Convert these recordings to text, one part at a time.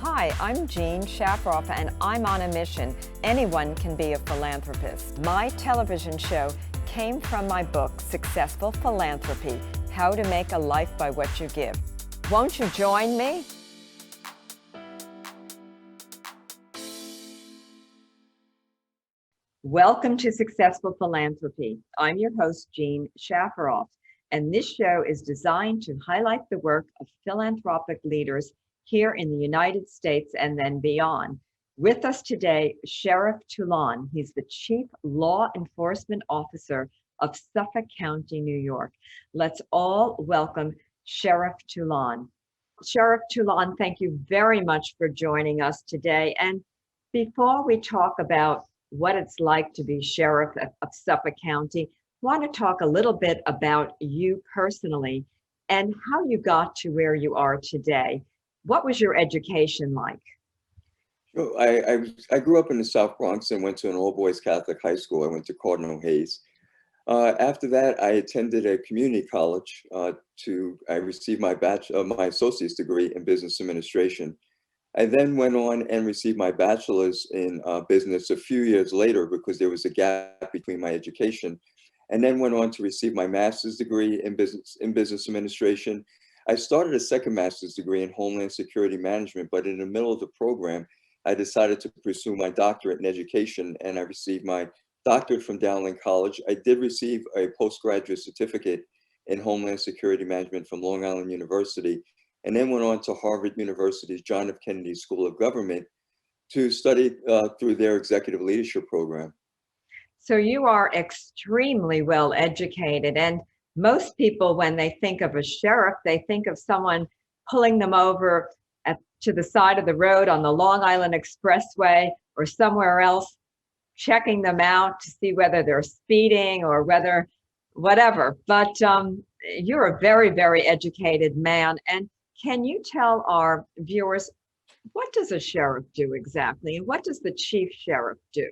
Hi, I'm Jean Shafiroff, and I'm on a mission. Anyone can be a philanthropist. My television show came from my book, Successful Philanthropy: How to Make a Life by What You Give. Won't you join me? Welcome to Successful Philanthropy. I'm your host, Jean Shafiroff, and this show is designed to highlight the work of philanthropic leaders here in the United States and then beyond. With us today, Sheriff Toulon. He's the Chief Law Enforcement Officer of Suffolk County, New York. Let's all welcome Sheriff Toulon. Sheriff Toulon, thank you very much for joining us today. And before we talk about what it's like to be sheriff of Suffolk County, I want to talk a little bit about you personally and how you got to where you are today. What was your education like? Sure. I grew up in the South Bronx and went to an all-boys Catholic high school. I went to Cardinal Hayes. After that, I attended a community college. I received my associate's degree in business administration. I then went on and received my bachelor's in business a few years later because there was a gap between my education, and then went on to receive my master's degree in business administration. I started a second master's degree in Homeland Security Management, but in the middle of the program, I decided to pursue my doctorate in education, and I received my doctorate from Dowling College. I did receive a postgraduate certificate in Homeland Security Management from Long Island University, and then went on to Harvard University's John F. Kennedy School of Government to study through their executive leadership program. So you are extremely well educated, and most people, when they think of a sheriff, they think of someone pulling them over to the side of the road on the Long Island Expressway or somewhere else, checking them out to see whether they're speeding or whatever. But you're a very, very educated man. And can you tell our viewers, what does a sheriff do exactly? And what does the chief sheriff do?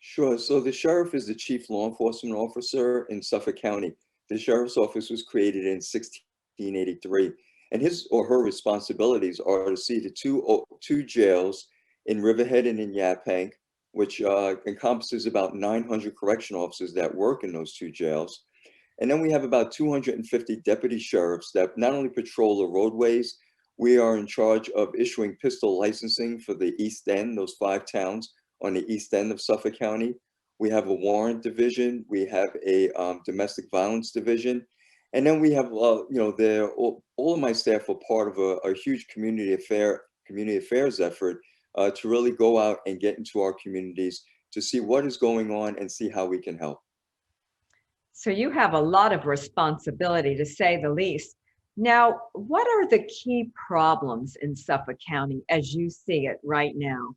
Sure. So the sheriff is the chief law enforcement officer in Suffolk County. The sheriff's office was created in 1683, and his or her responsibilities are to see to two jails in Riverhead and in Yaphank, which encompasses about 900 correction officers that work in those two jails. And then we have about 250 deputy sheriffs that not only patrol the roadways, we are in charge of issuing pistol licensing for the East End, those 5 towns on the East End of Suffolk County. We have a warrant division. We have a domestic violence division. And then we have, all of my staff are part of a huge community affairs effort to really go out and get into our communities to see what is going on and see how we can help. So you have a lot of responsibility, to say the least. Now, what are the key problems in Suffolk County as you see it right now?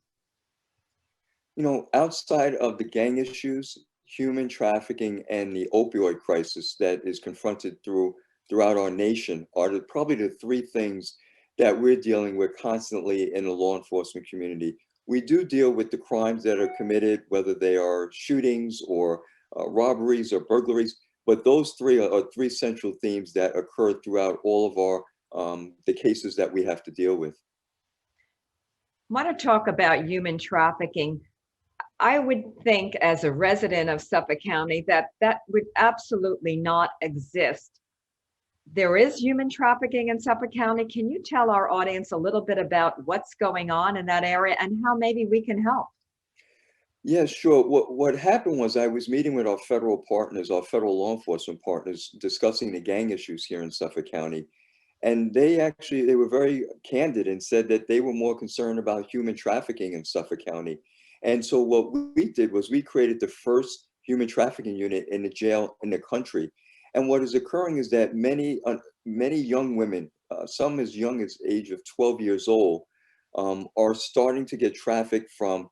Outside of the gang issues, human trafficking, and the opioid crisis that is confronted throughout our nation are probably the 3 things that we're dealing with constantly in the law enforcement community. We do deal with the crimes that are committed, whether they are shootings or robberies or burglaries, but those 3 are 3 central themes that occur throughout all of our the cases that we have to deal with. I want to talk about human trafficking. I would think, as a resident of Suffolk County, that would absolutely not exist. There is human trafficking in Suffolk County. Can you tell our audience a little bit about what's going on in that area and how maybe we can help? Yeah, sure. What happened was I was meeting with our federal partners, our federal law enforcement partners, discussing the gang issues here in Suffolk County. And they were very candid and said that they were more concerned about human trafficking in Suffolk County. And so what we did was we created the first human trafficking unit in the jail in the country. And what is occurring is that many young women, some as young as age of 12 years old, are starting to get trafficked from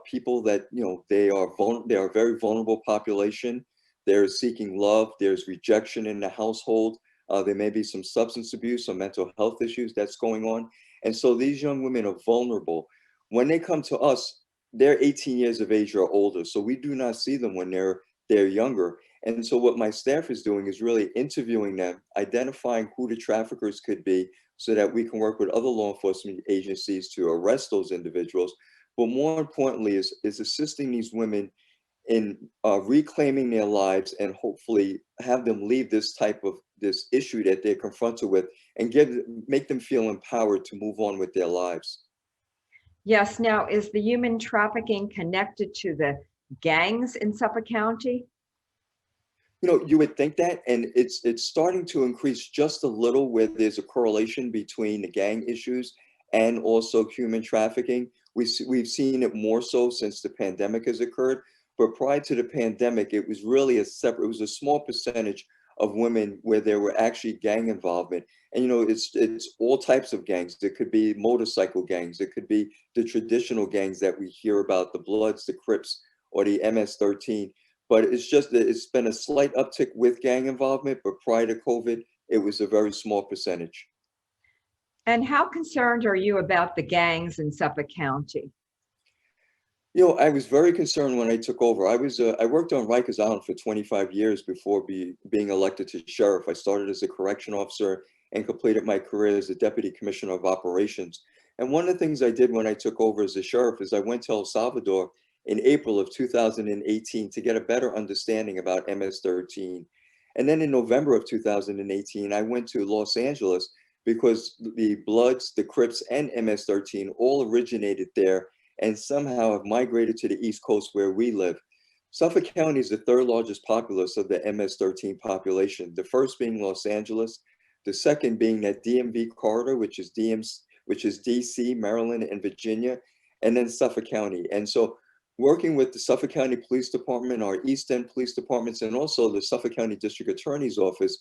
people that, they are a very vulnerable population. They're seeking love. There's rejection in the household. There may be some substance abuse, some mental health issues that's going on. And so these young women are vulnerable. When they come to us, they're 18 years of age or older. So we do not see them when they're younger. And so what my staff is doing is really interviewing them, identifying who the traffickers could be, so that we can work with other law enforcement agencies to arrest those individuals. But more importantly is assisting these women in reclaiming their lives and hopefully have them leave this issue that they're confronted with and make them feel empowered to move on with their lives. Yes. Now, is the human trafficking connected to the gangs in Suffolk County? You would think that, and it's starting to increase just a little where there's a correlation between the gang issues and also human trafficking. We've seen it more so since the pandemic has occurred, but prior to the pandemic, it was really it was a small percentage of women where there were actually gang involvement. And it's all types of gangs. It could be motorcycle gangs, it could be the traditional gangs that we hear about, the Bloods, the Crips, or the MS-13. But it's just that it's been a slight uptick with gang involvement, but prior to COVID, it was a very small percentage. And how concerned are you about the gangs in Suffolk County? I was very concerned when I took over. I worked on Rikers Island for 25 years before being elected to sheriff. I started as a correction officer and completed my career as a deputy commissioner of operations. And one of the things I did when I took over as a sheriff is I went to El Salvador in April of 2018 to get a better understanding about MS-13. And then in November of 2018, I went to Los Angeles because the Bloods, the Crips, and MS-13 all originated there and somehow have migrated to the East Coast where we live. Suffolk County is the third largest populace of the MS-13 population, the first being Los Angeles, the second being that DMV corridor, which is DC, Maryland, and Virginia, and then Suffolk County. And so working with the Suffolk County Police Department, our East End Police Departments, and also the Suffolk County District Attorney's Office,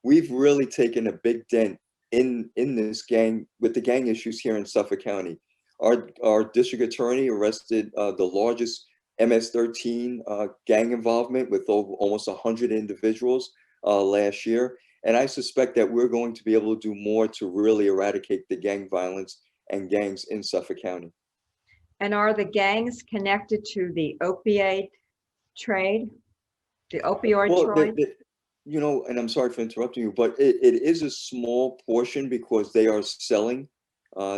we've really taken a big dent in this gang, with the gang issues here in Suffolk County. Our district attorney arrested the largest MS-13 gang involvement with almost 100 individuals last year. And I suspect that we're going to be able to do more to really eradicate the gang violence and gangs in Suffolk County. And are the gangs connected to the opioid trade, the opioid trade? And I'm sorry for interrupting you, but it is a small portion because they are selling.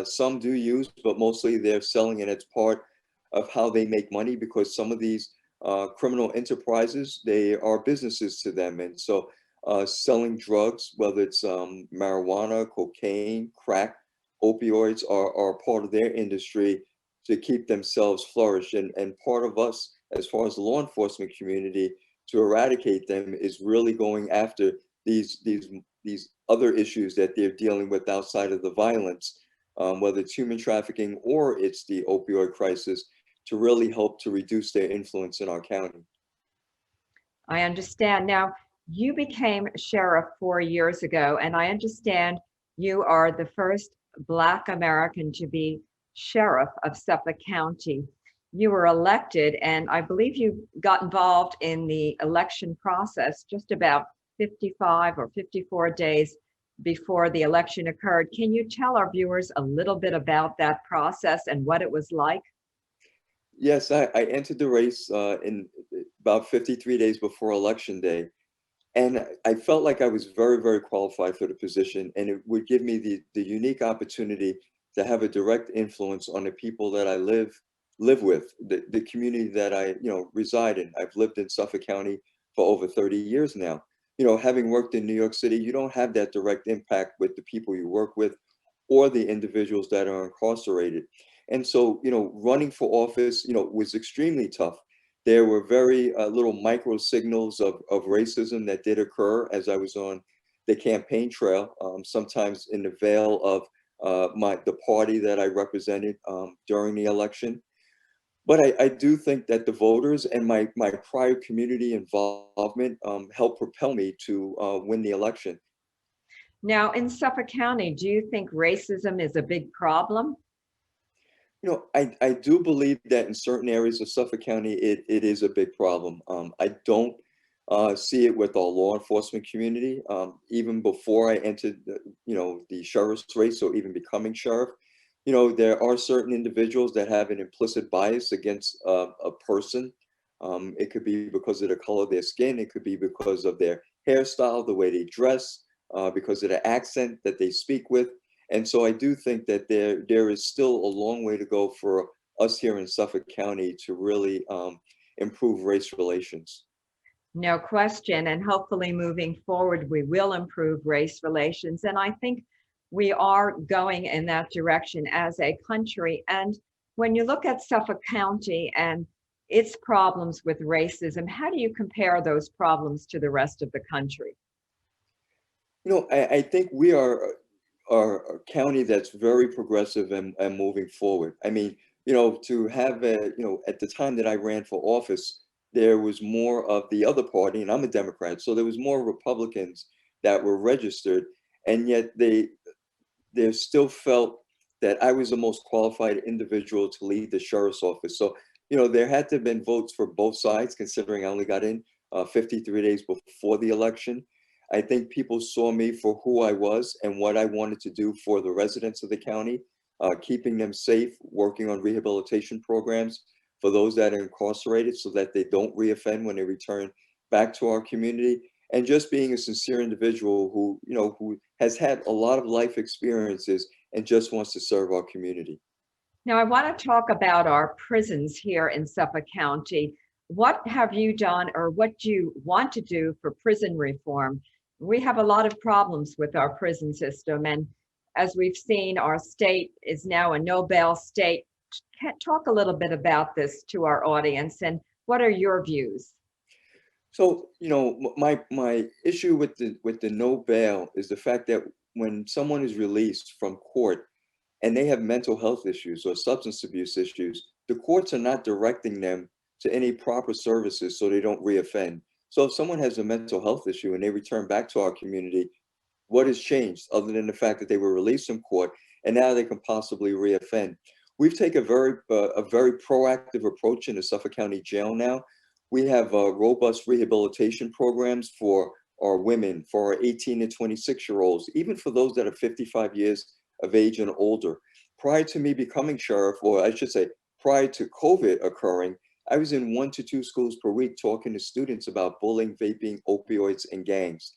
Some do use, but mostly they're selling, and it's part of how they make money because some of these criminal enterprises, they are businesses to them. And so selling drugs, whether it's marijuana, cocaine, crack, opioids are part of their industry to keep themselves flourish. And part of us, as far as the law enforcement community, to eradicate them is really going after these other issues that they're dealing with outside of the violence. Whether it's human trafficking or it's the opioid crisis, to really help to reduce their influence in our county. I understand. Now, you became sheriff 4 years ago, and I understand you are the first Black American to be sheriff of Suffolk County. You were elected, and I believe you got involved in the election process just about 55 or 54 days before the election occurred. Can you tell our viewers a little bit about that process and what it was like? Yes, I entered the race in about 53 days before Election Day. And I felt like I was very, very qualified for the position, and it would give me the unique opportunity to have a direct influence on the people that I live with, the community that I reside in. I've lived in Suffolk County for over 30 years now. Having worked in New York City, you don't have that direct impact with the people you work with or the individuals that are incarcerated. And so, running for office, was extremely tough. There were very little micro signals of racism that did occur as I was on the campaign trail, sometimes in the veil of the party that I represented during the election. But I do think that the voters and my prior community involvement helped propel me to win the election. Now, in Suffolk County, do you think racism is a big problem? I do believe that in certain areas of Suffolk County, it is a big problem. I don't see it with our law enforcement community. Even before I entered, the sheriff's race or even becoming sheriff, there are certain individuals that have an implicit bias against a person. It could be because of the color of their skin. It could be because of their hairstyle, the way they dress, because of the accent that they speak with. And so I do think that there is still a long way to go for us here in Suffolk County to really improve race relations. No question. And hopefully moving forward, we will improve race relations. And I think we are going in that direction as a country. And when you look at Suffolk County and its problems with racism, how do you compare those problems to the rest of the country? I think we are a county that's very progressive and moving forward. I mean, to have at the time that I ran for office, there was more of the other party, and I'm a Democrat, so there was more Republicans that were registered, and yet they still felt that I was the most qualified individual to lead the sheriff's office. So, there had to have been votes for both sides, considering I only got in 53 days before the election. I think people saw me for who I was and what I wanted to do for the residents of the county, keeping them safe, working on rehabilitation programs for those that are incarcerated so that they don't reoffend when they return back to our community, and just being a sincere individual who has had a lot of life experiences and just wants to serve our community. Now, I want to talk about our prisons here in Suffolk County. What have you done or what do you want to do for prison reform? We have a lot of problems with our prison system. And as we've seen, our state is now a no bail state. Talk a little bit about this to our audience and what are your views? So, my issue with the no bail is the fact that when someone is released from court and they have mental health issues or substance abuse issues, the courts are not directing them to any proper services so they don't reoffend. So if someone has a mental health issue and they return back to our community, what has changed other than the fact that they were released from court and now they can possibly reoffend? We've taken a very proactive approach in the Suffolk County Jail now. We have robust rehabilitation programs for our women, for our 18 to 26-year-olds, even for those that are 55 years of age and older. Prior to me becoming sheriff, or I should say, prior to COVID occurring, I was in 1 to 2 schools per week talking to students about bullying, vaping, opioids, and gangs.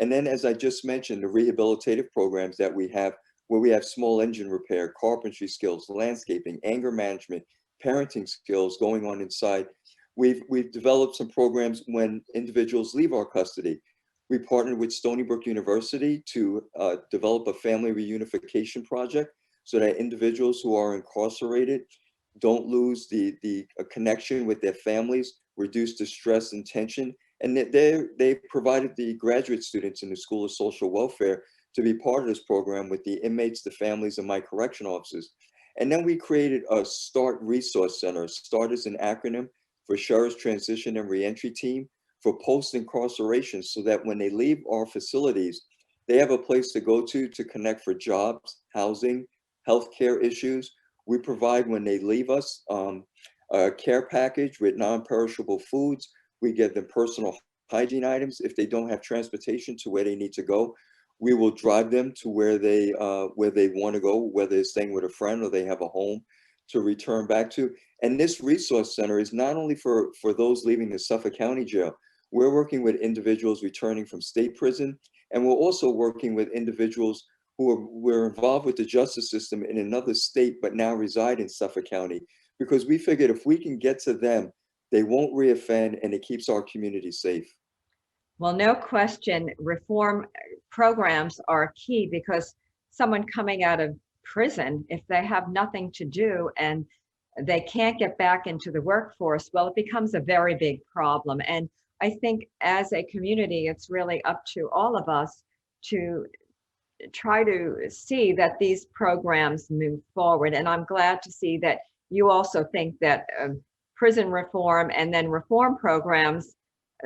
And then, as I just mentioned, the rehabilitative programs that we have, where we have small engine repair, carpentry skills, landscaping, anger management, parenting skills going on inside. We've developed some programs when individuals leave our custody. We partnered with Stony Brook University to develop a family reunification project so that individuals who are incarcerated don't lose the connection with their families, reduce the stress and tension. And they provided the graduate students in the School of Social Welfare to be part of this program with the inmates, the families, and my correction officers. And then we created a START resource center. START is an acronym for Sheriff's Transition and Reentry Team for post-incarceration, so that when they leave our facilities, they have a place to go to connect for jobs, housing, healthcare issues. We provide, when they leave us, a care package with non-perishable foods. We give them personal hygiene items. If they don't have transportation to where they need to go, we will drive them to where they want to go, whether they're staying with a friend or they have a home to return back to. And this resource center is not only for those leaving the Suffolk County Jail. We're working with individuals returning from state prison, and we're also working with individuals who were involved with the justice system in another state but now reside in Suffolk County, because we figured if we can get to them, they won't reoffend and it keeps our community safe. Well, no question, reform programs are key because someone coming out of prison, if they have nothing to do and they can't get back into the workforce, well, it becomes a very big problem. And I think as a community, it's really up to all of us to try to see that these programs move forward. And I'm glad to see that you also think that prison reform and then reform programs,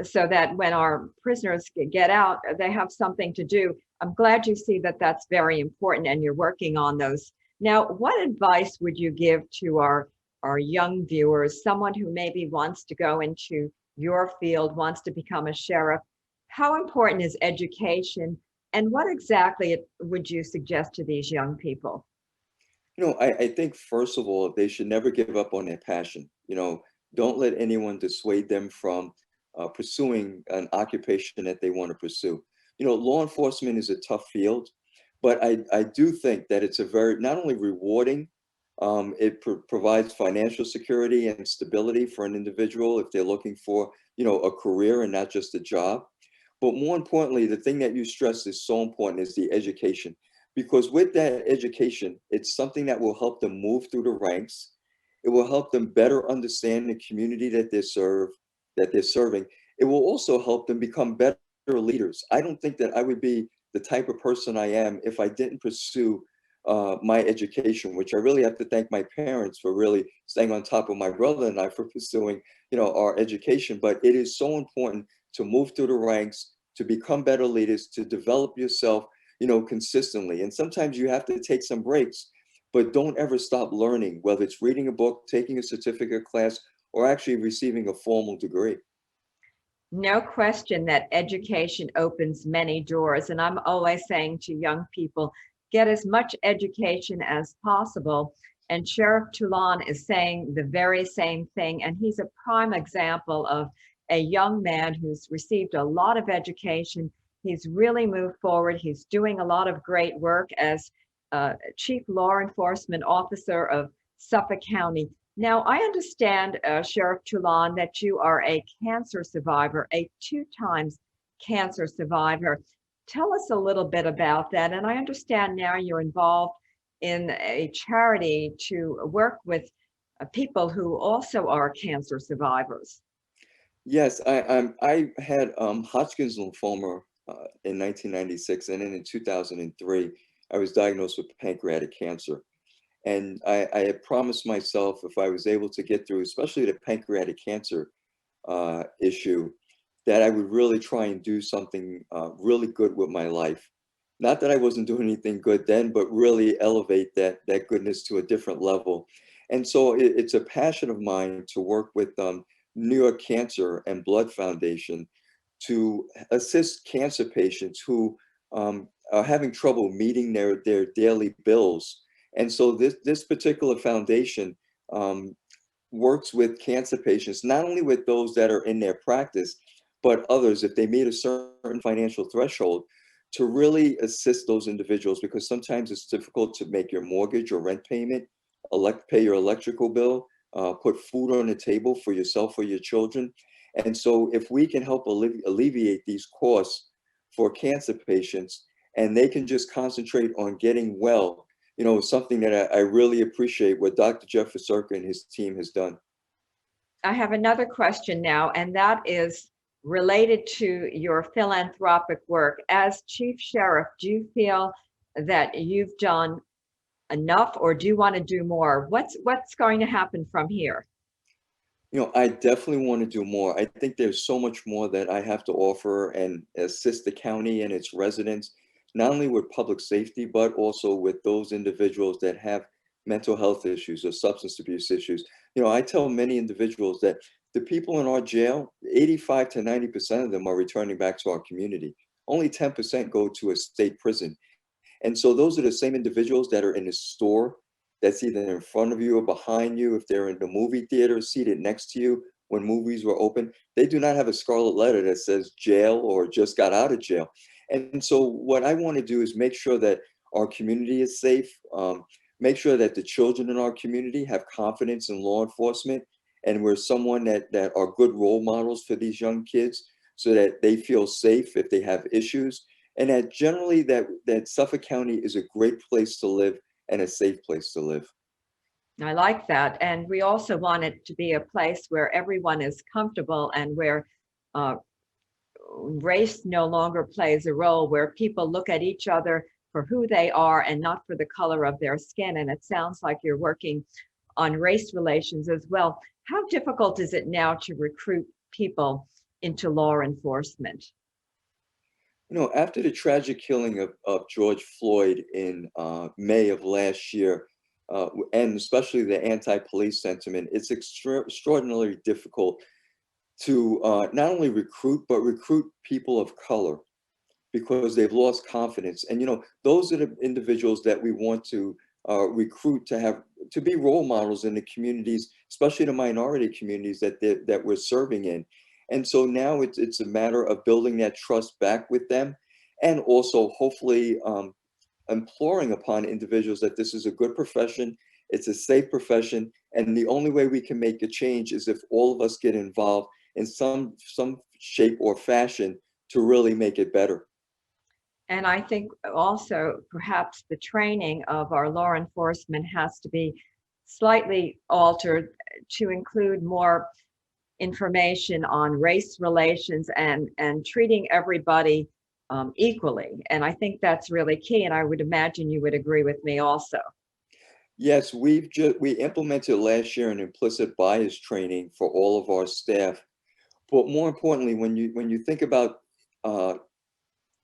so that when our prisoners get out, they have something to do. I'm glad you see that that's very important and you're working on those. Now, what advice would you give to our young viewers, someone who maybe wants to go into your field, wants to become a sheriff? How important is education? And what exactly would you suggest to these young people? I think, first of all, they should never give up on their passion. Don't let anyone dissuade them from pursuing an occupation that they want to pursue. Law enforcement is a tough field, But I do think that it's a very, not only rewarding, it provides financial security and stability for an individual if they're looking for, a career and not just a job. But more importantly, the thing that you stress is so important is the education, because with that education, it's something that will help them move through the ranks. It will help them better understand the community that they're serving. It will also help them become better leaders. I don't think that I would be the type of person I am if I didn't pursue my education, which I really have to thank my parents for really staying on top of my brother and I for pursuing, our education. But it is so important to move through the ranks, to become better leaders, to develop yourself, consistently. And sometimes you have to take some breaks, but don't ever stop learning, whether it's reading a book, taking a certificate class, or actually receiving a formal degree. No question that education opens many doors. And I'm always saying to young people, get as much education as possible. And Sheriff Toulon is saying the very same thing. And he's a prime example of a young man who's received a lot of education. He's really moved forward. He's doing a lot of great work as Chief Law Enforcement Officer of Suffolk County. Now, I understand, Sheriff Toulon, that you are a cancer survivor, a 2 times cancer survivor. Tell us a little bit about that. And I understand now you're involved in a charity to work with people who also are cancer survivors. Yes, I had Hodgkin's lymphoma in 1996, and then in 2003, I was diagnosed with pancreatic cancer. And I had promised myself if I was able to get through, especially the pancreatic cancer issue, that I would really try and do something really good with my life. Not that I wasn't doing anything good then, but really elevate that goodness to a different level. And so it's a passion of mine to work with New York Cancer and Blood Foundation to assist cancer patients who are having trouble meeting their daily bills. And so this particular foundation works with cancer patients, not only with those that are in their practice, but others, if they meet a certain financial threshold, to really assist those individuals, because sometimes it's difficult to make your mortgage or rent payment, pay your electrical bill, put food on the table for yourself or your children. And so if we can help alleviate these costs for cancer patients, and they can just concentrate on getting well, something that I really appreciate what Dr. Jeff Vasurka and his team has done. I have another question now, and that is related to your philanthropic work. As Chief Sheriff, do you feel that you've done enough, or do you want to do more? What's going to happen from here? I definitely want to do more. I think there's so much more that I have to offer and assist the county and its residents, not only with public safety, but also with those individuals that have mental health issues or substance abuse issues. I tell many individuals that the people in our jail, 85 to 90% of them are returning back to our community. Only 10% go to a state prison. And so those are the same individuals that are in the store that's either in front of you or behind you. If they're in the movie theater, seated next to you when movies were open, they do not have a scarlet letter that says jail or just got out of jail. And so what I want to do is make sure that our community is safe, make sure that the children in our community have confidence in law enforcement, and we're someone that are good role models for these young kids so that they feel safe if they have issues, and that generally that Suffolk County is a great place to live and a safe place to live. I like that. And we also want it to be a place where everyone is comfortable and where uh, race no longer plays a role, where people look at each other for who they are and not for the color of their skin. And it sounds like you're working on race relations as well. How difficult is it now to recruit people into law enforcement? After the tragic killing of George Floyd in May of last year, and especially the anti-police sentiment, it's extraordinarily difficult to not only recruit, but recruit people of color, because they've lost confidence. And those are the individuals that we want to recruit to be role models in the communities, especially the minority communities that we're serving in. And so now it's a matter of building that trust back with them, and also hopefully imploring upon individuals that this is a good profession, it's a safe profession, and the only way we can make a change is if all of us get involved in some shape or fashion to really make it better. And I think also perhaps the training of our law enforcement has to be slightly altered to include more information on race relations and treating everybody equally. And I think that's really key. And I would imagine you would agree with me also. Yes, we implemented last year an implicit bias training for all of our staff. But more importantly, when you think about uh,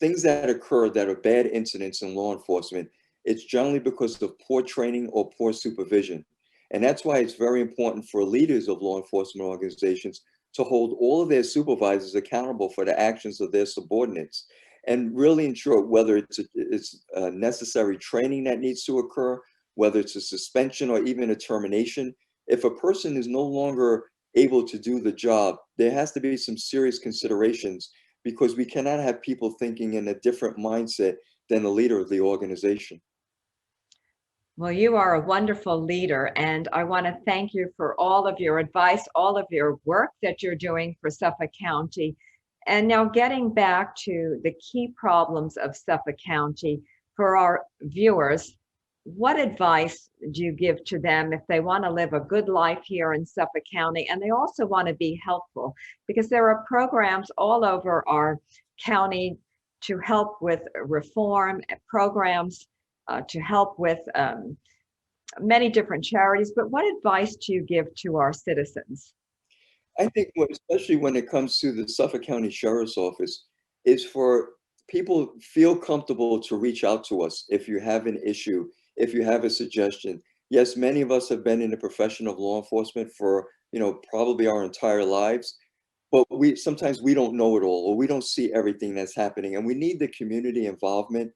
things that occur that are bad incidents in law enforcement, it's generally because of poor training or poor supervision. And that's why it's very important for leaders of law enforcement organizations to hold all of their supervisors accountable for the actions of their subordinates and really ensure whether it's a necessary training that needs to occur, whether it's a suspension or even a termination. If a person is no longer able to do the job, there has to be some serious considerations because we cannot have people thinking in a different mindset than the leader of the organization. Well, you are a wonderful leader, and I want to thank you for all of your advice, all of your work that you're doing for Suffolk County. And now getting back to the key problems of Suffolk County for our viewers, what advice do you give to them if they want to live a good life here in Suffolk County and they also want to be helpful? Because there are programs all over our county to help with reform, programs to help with many different charities, but what advice do you give to our citizens? I think especially when it comes to the Suffolk County Sheriff's Office, is for people feel comfortable to reach out to us if you have an issue, if you have a suggestion. Yes, many of us have been in the profession of law enforcement for, probably our entire lives, but sometimes we don't know it all or we don't see everything that's happening. And we need the community involvement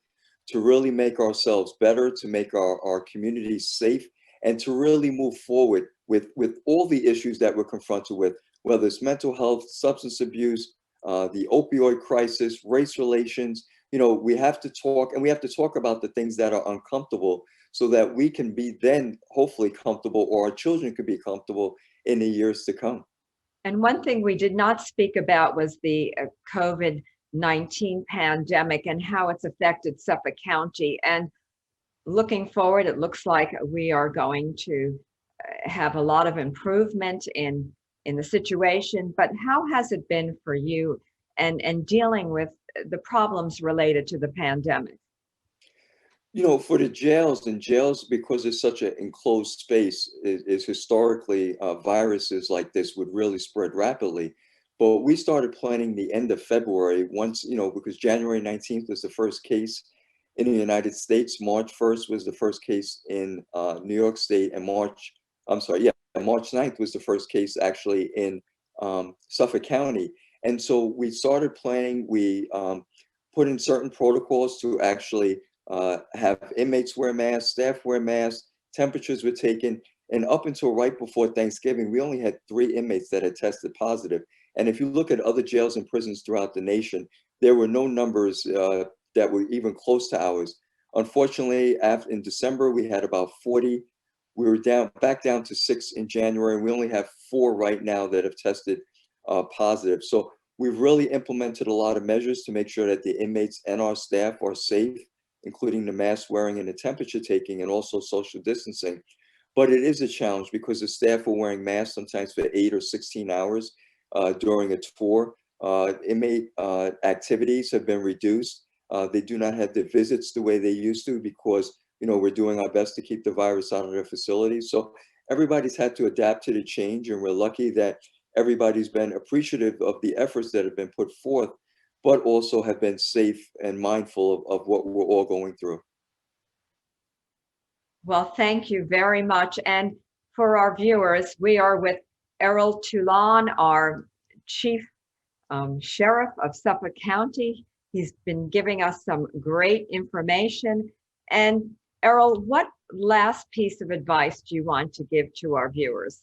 to really make ourselves better, to make our communities safe, and to really move forward with all the issues that we're confronted with, whether it's mental health, substance abuse, the opioid crisis, race relations. We have to talk, and we have to talk about the things that are uncomfortable so that we can be then hopefully comfortable, or our children could be comfortable in the years to come. And one thing we did not speak about was the COVID-19 pandemic and how it's affected Suffolk County. And looking forward, it looks like we are going to have a lot of improvement in the situation. But how has it been for you and dealing with the problems related to the pandemic? For the jails, and jails, because it's such an enclosed space, is historically viruses like this would really spread rapidly. But we started planning the end of February once, because January 19th was the first case in the United States. March 1st was the first case in New York State, and March 9th was the first case actually in Suffolk County. And so we started planning. We put in certain protocols to actually have inmates wear masks, staff wear masks, temperatures were taken. And up until right before Thanksgiving, we only had 3 inmates that had tested positive. And if you look at other jails and prisons throughout the nation, there were no numbers that were even close to ours. Unfortunately, in December, we had about 40. We were back down to 6 in January, and we only have 4 right now that have tested positive. So we've really implemented a lot of measures to make sure that the inmates and our staff are safe, including the mask wearing and the temperature taking, and also social distancing. But it is a challenge because the staff are wearing masks sometimes for 8 or 16 hours during a tour. Inmate activities have been reduced. They do not have the visits the way they used to because, we're doing our best to keep the virus out of their facilities. So everybody's had to adapt to the change, and we're lucky that everybody's been appreciative of the efforts that have been put forth, but also have been safe and mindful of what we're all going through. Well, thank you very much. And for our viewers, we are with Errol Toulon, our Chief Sheriff of Suffolk County. He's been giving us some great information. And Errol, what last piece of advice do you want to give to our viewers?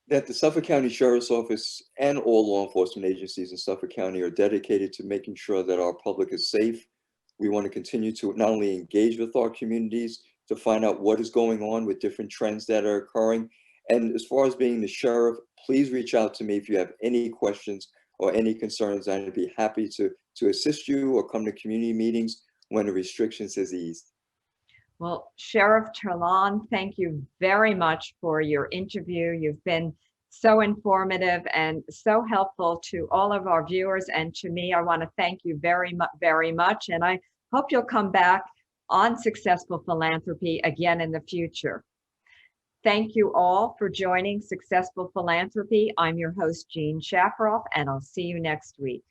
That the Suffolk County Sheriff's Office and all law enforcement agencies in Suffolk County are dedicated to making sure that our public is safe. We want to continue to not only engage with our communities to find out what is going on with different trends that are occurring. And as far as being the sheriff, please reach out to me if you have any questions or any concerns. I'd be happy to assist you or come to community meetings when the restrictions is eased. Well, Sheriff Toulon, thank you very much for your interview. You've been so informative and so helpful to all of our viewers and to me. I want to thank you very much. And I hope you'll come back on Successful Philanthropy again in the future. Thank you all for joining Successful Philanthropy. I'm your host, Jean Shafiroff, and I'll see you next week.